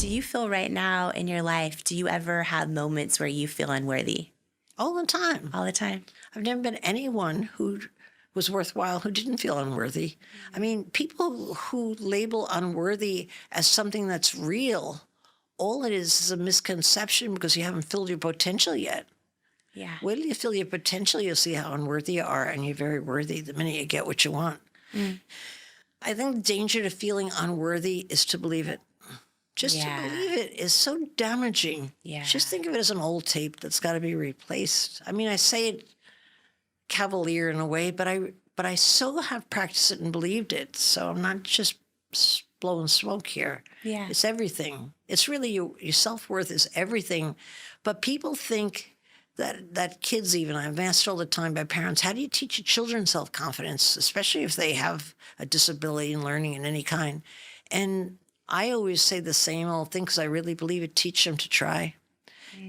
do you feel right now in your life, do you ever have moments where you feel unworthy? All the time. All the time? I've never been anyone who was worthwhile who didn't feel unworthy. I mean, people who label unworthy as something that's real, all it is a misconception because you haven't filled your potential yet. Yeah. Wait till you fill your potential, you'll see how unworthy you are, and you're very worthy the minute you get what you want. I think the danger to feeling unworthy is to believe it. Just to believe it is so damaging. Yeah. Just think of it as an old tape that's got to be replaced. I mean, I say it cavalier in a way, but I so have practiced it and believed it. So I'm not just blowing smoke here. Yeah. It's everything. It's really your self-worth is everything. But people think that kids even, I'm asked all the time by parents, how do you teach your children self-confidence, especially if they have a disability in learning in any kind? And I always say the same old thing because I really believe it. Teach them to try.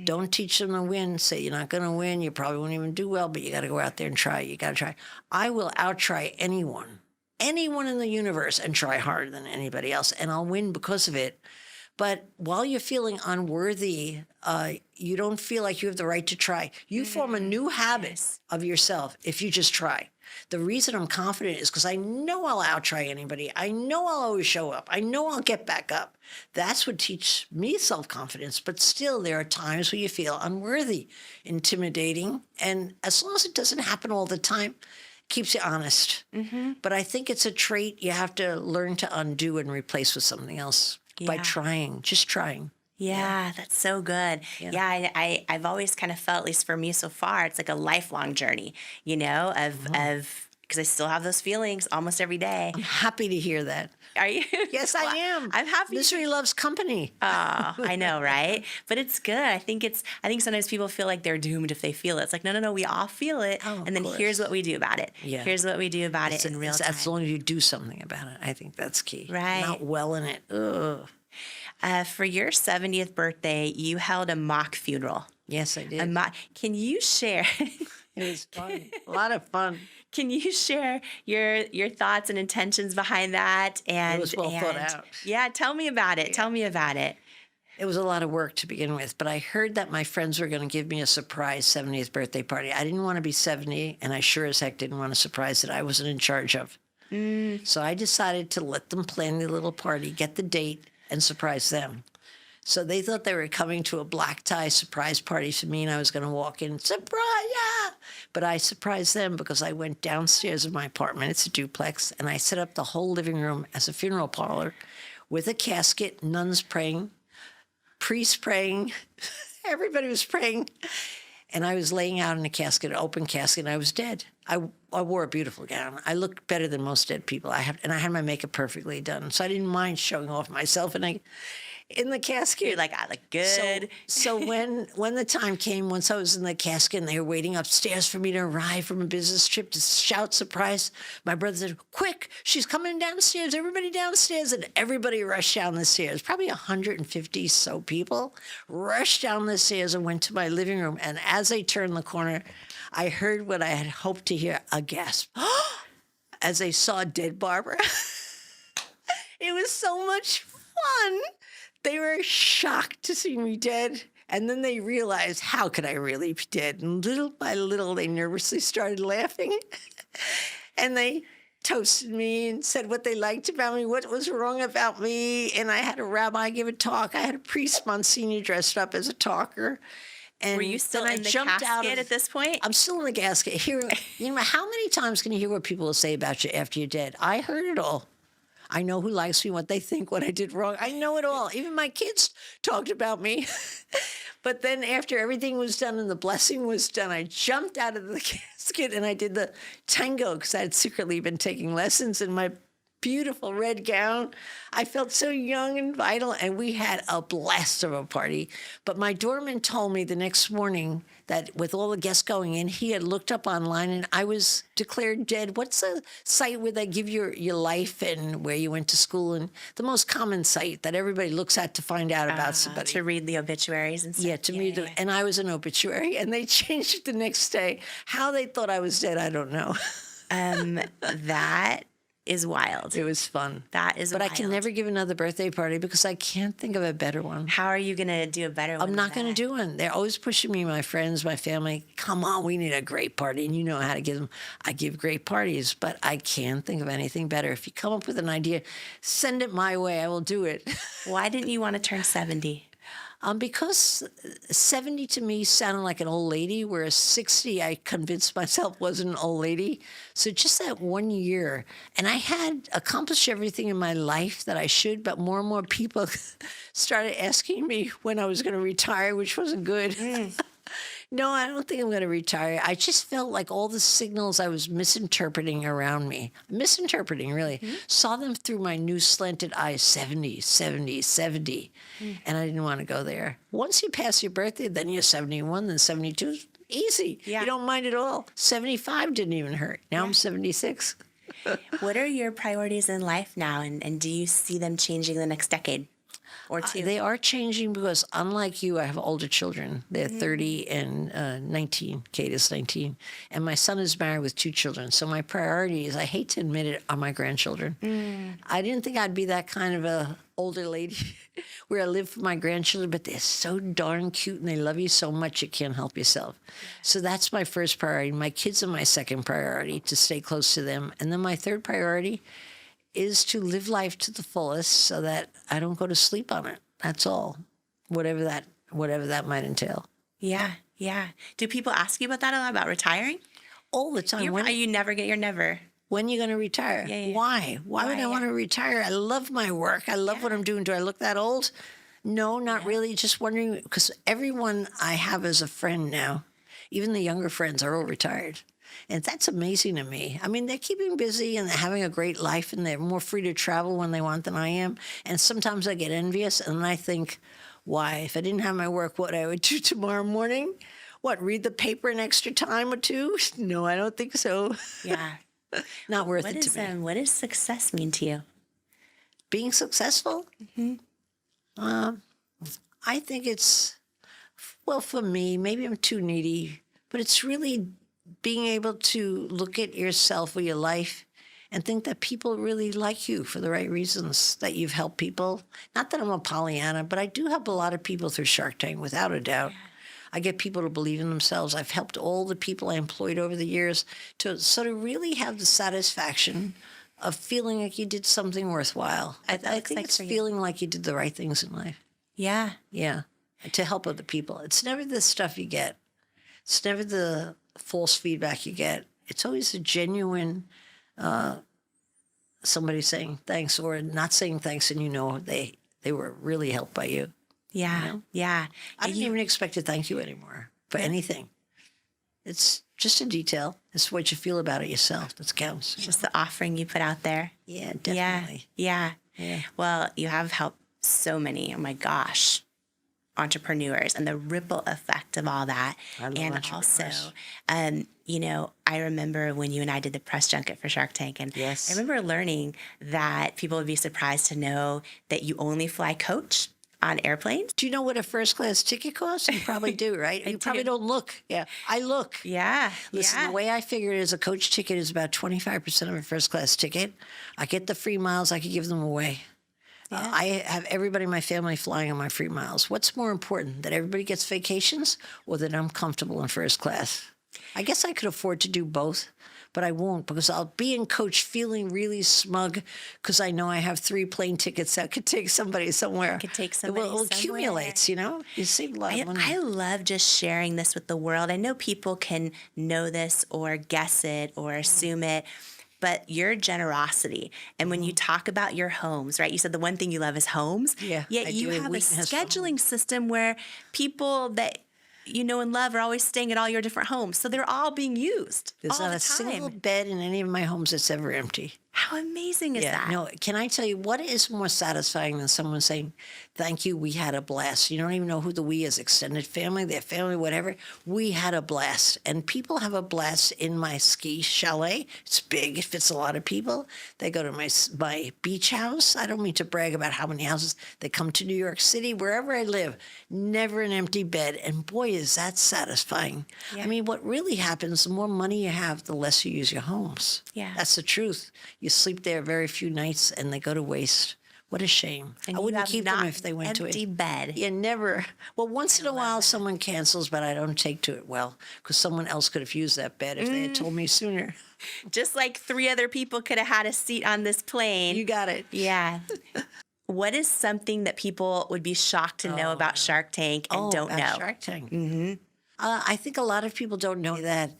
Don't teach them to win. Say you're not going to win. You probably won't even do well, but you got to go out there and try. You got to try. I will out-try anyone in the universe and try harder than anybody else, and I'll win because of it. But while you're feeling unworthy, you don't feel like you have the right to try. You form a new habit of yourself if you just try. The reason I'm confident is because I know I'll out-try anybody. I know I'll always show up. I know I'll get back up. That's what teaches me self-confidence. But still, there are times where you feel unworthy, intimidating. And as long as it doesn't happen all the time, it keeps you honest. But I think it's a trait you have to learn to undo and replace with something else by trying, just trying. Yeah, that's so good. Yeah, I've always kind of felt, at least for me so far, it's like a lifelong journey, you know, of because I still have those feelings almost every day. I'm happy to hear that. Are you? Yes, I am. I'm happy. Misery loves company. Oh, I know, right? But it's good. I think sometimes people feel like they're doomed if they feel it. It's like, no, we all feel it. Oh, and then here's what we do about it. Yeah. Here's what we do about it in real time. As long as you do something about it, I think that's key. Right. Not well in it. Ugh. For your 70th birthday, you held a mock funeral. Yes, I did. Can you share? It was fun. A lot of fun. Can you share your thoughts and intentions behind that? And it was well thought out. Yeah, tell me about it. Tell me about it. It was a lot of work to begin with, but I heard that my friends were going to give me a surprise 70th birthday party. I didn't want to be 70, and I sure as heck didn't want a surprise that I wasn't in charge of. So I decided to let them plan the little party, get the date, and surprise them. So they thought they were coming to a black tie surprise party for me, and I was going to walk in, surprise, yeah! But I surprised them because I went downstairs in my apartment. It's a duplex, and I set up the whole living room as a funeral parlor with a casket, nuns praying, priests praying, everybody was praying. And I was laying out in a casket, an open casket, and I was dead. I wore a beautiful gown. I looked better than most dead people. I had my makeup perfectly done, so I didn't mind showing off myself. And in the casket, You're like, I look good. So when the time came, once I was in the casket and they were waiting upstairs for me to arrive from a business trip to shout surprise, my brother said, "Quick, she's coming downstairs, everybody downstairs." And everybody rushed down the stairs, probably 150 so people, rushed down the stairs and went to my living room. And as I turned the corner, I heard what I had hoped to hear, a gasp, as I saw dead Barbara. It was so much fun. They were shocked to see me dead, and then they realized, how could I really be dead? And little by little, they nervously started laughing, and they toasted me and said what they liked about me, what was wrong about me, and I had a rabbi give a talk. I had a priest, Monsignor, dressed up as a talker. And were you still in the casket at this point? I'm still in the casket. Hearing, how many times can you hear what people will say about you after you're dead? I heard it all. I know who likes me, what they think, what I did wrong. I know it all. Even my kids talked about me. But then after everything was done and the blessing was done, I jumped out of the casket and I did the tango because I had secretly been taking lessons in my beautiful red gown. I felt so young and vital, and we had a blast of a party. But my doorman told me the next morning that with all the guests going in, he had looked up online and I was declared dead. What's the site where they give your life and where you went to school? And the most common site that everybody looks at to find out about somebody. To read the obituaries and stuff. Yeah, to read them. And I was an obituary, and they changed it the next day. How they thought I was dead, I don't know. That is wild. It was fun. That is But wild. I can never give another birthday party because I can't think of a better one. How are you going to do a better one? I'm not going to do one. They're always pushing me, my friends, my family. Come on, we need a great party. And you know how to give them. I give great parties, but I can't think of anything better. If you come up with an idea, send it my way. I will do it. Why didn't you want to turn 70? Because 70 to me sounded like an old lady, whereas 60 I convinced myself wasn't an old lady. So just that 1 year. And I had accomplished everything in my life that I should, but more and more people started asking me when I was going to retire, which wasn't good. No, I don't think I'm going to retire. I just felt like all the signals I was misinterpreting around me, really, saw them through my new slanted eyes, 70, 70, 70. And I didn't want to go there. Once you pass your birthday, then you're 71, then 72. Easy. Yeah. You don't mind at all. 75 didn't even hurt. Now I'm 76. What are your priorities in life now? And do you see them changing the next decade or two? They are changing because, unlike you, I have older children. They're 30 and 19. Kate is 19. And my son is married with 2 children. So my priorities, I hate to admit it, are my grandchildren. I didn't think I'd be that kind of a older lady where I live for my grandchildren, but they're so darn cute and they love you so much you can't help yourself. So that's my first priority. My kids are my second priority, to stay close to them. And then my third priority is to live life to the fullest so that I don't go to sleep on it. That's all. Whatever that might entail. Yeah. Do people ask you about that a lot, about retiring? All the time. You're never. When are you going to retire? Yeah. Why? Why would I want to retire? I love my work. I love what I'm doing. Do I look that old? No, not really. Just wondering, because everyone I have as a friend now, even the younger friends, are all retired. And that's amazing to me. I mean, they're keeping busy and they're having a great life and they're more free to travel when they want than I am. And sometimes I get envious and I think, why? If I didn't have my work, what I would do tomorrow morning? What, read the paper an extra time or two? No, I don't think so. Yeah. Not worth it to me. What does success mean to you? Being successful? I think it's, well, for me, maybe I'm too needy, but it's really being able to look at yourself or your life and think that people really like you for the right reasons, that you've helped people. Not that I'm a Pollyanna, but I do help a lot of people through Shark Tank, without a doubt. I get people to believe in themselves. I've helped all the people I employed over the years to sort of really have the satisfaction of feeling like you did something worthwhile. I think it's feeling like you did the right things in life. Yeah. Yeah, to help other people. It's never the stuff you get. It's never the false feedback you get. It's always a genuine somebody saying thanks or not saying thanks, and they were really helped by you. Yeah, You know? yeah. I don't even expect to thank you anymore for anything. It's just a detail. It's what you feel about it yourself that counts. Just the offering you put out there. Yeah, definitely. Yeah. Well, you have helped so many, oh my gosh, entrepreneurs, and the ripple effect of all that. I love and entrepreneurs. also, I remember when you and I did the press junket for Shark Tank, and Yes. I remember learning that people would be surprised to know that you only fly coach on airplanes. Do you know what a first class ticket costs? You probably do, right? You probably don't look. Yeah, I look. Yeah. Listen, the way I figure it is a coach ticket is about 25% of a first class ticket. I get the free miles. I could give them away. I have everybody in my family flying on my free miles. What's more important, that everybody gets vacations or that I'm comfortable in first class? I guess I could afford to do both, but I won't, because I'll be in coach feeling really smug because I know I have 3 plane tickets that could take somebody somewhere. Could take somebody It accumulates, You save a lot of money. I love just sharing this with the world. I know people can know this or guess it or assume it, but your generosity. And when you talk about your homes, right? You said the one thing you love is homes. Yeah, Yet I you do. have a Weakness for scheduling system where people that you know and love are always staying at all your different homes. So they're all being used There's all not the a time. single bed in any of my homes that's ever empty. How amazing is that? No, can I tell you what is more satisfying than someone saying, thank you, we had a blast. You don't even know who the we is, extended family, their family, whatever. We had a blast. And people have a blast in my ski chalet. It's big. It fits a lot of people. They go to my beach house. I don't mean to brag about how many houses. They come to New York City, wherever I live. Never an empty bed. And boy, is that satisfying. Yeah. I mean, what really happens, the more money you have, the less you use your homes. Yeah. That's the truth. You You sleep there very few nights and they go to waste. What a shame. And I you wouldn't have keep not them if they went to empty it. bed. You never. Well, once in a while someone cancels, but I don't take to it well because someone else could have used that bed if they had told me sooner. Just like 3 other people could have had a seat on this plane. You got it. Yeah. What is something that people would be shocked to know about Shark Tank and don't about know? Shark Tank. I think a lot of people don't know that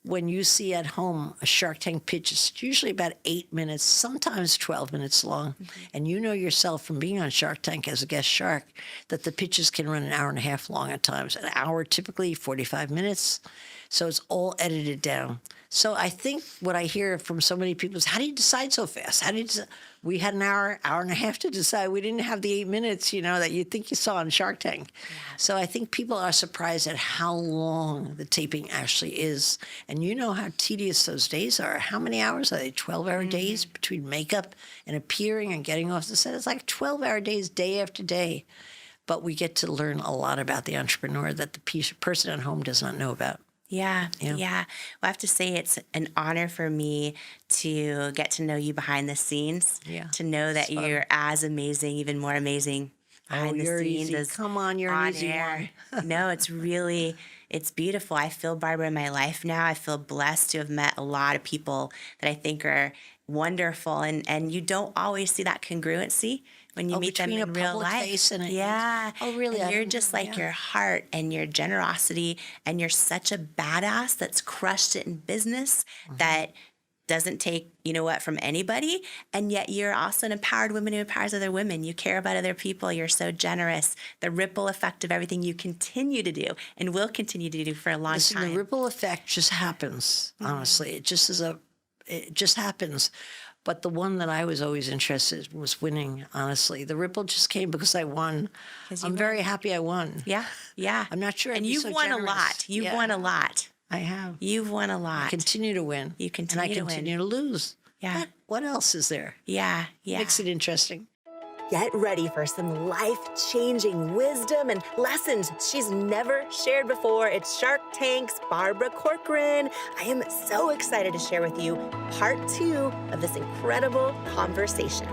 when you see at home a Shark Tank pitch, it's usually about 8 minutes, sometimes 12 minutes long. And you know yourself from being on Shark Tank as a guest shark that the pitches can run an hour and a half long at times, an hour typically, 45 minutes. So it's all edited down. So I think what I hear from so many people is, how do you decide so fast? How do you decide? We had an hour and a half to decide. We didn't have the 8 minutes, that you think you saw on Shark Tank. Yeah. So I think people are surprised at how long the taping actually is. And you know how tedious those days are. How many hours are they? 12-hour days between makeup and appearing and getting off the set? It's like 12-hour days day after day. But we get to learn a lot about the entrepreneur that the person at home does not know about. Yeah. Well, I have to say it's an honor for me to get to know you behind the scenes. Yeah. To know that you're as amazing, even more amazing behind the scenes. Easy. Come on, you're an easy one. No, it's beautiful. I feel, Barbara, in my life now, I feel blessed to have met a lot of people that I think are wonderful. And you don't always see that congruency when you meet them in real life. Oh, really? And you're just like your heart and your generosity, and you're such a badass that's crushed it in business that doesn't take, from anybody. And yet you're also an empowered woman who empowers other women. You care about other people. You're so generous. The ripple effect of everything you continue to do and will continue to do for a long time. The ripple effect just happens, honestly. It just happens. But the one that I was always interested in was winning, honestly. The ripple just came because I won. I'm very happy I won. Yeah. I'm not sure. And you've won a lot. You've won a lot. I have. You've won a lot. I continue to win. You continue to win. And I continue to lose. Yeah. What else is there? Yeah. Makes it interesting. Get ready for some life-changing wisdom and lessons she's never shared before. It's Shark Tank's Barbara Corcoran. I am so excited to share with you part 2 of this incredible conversation.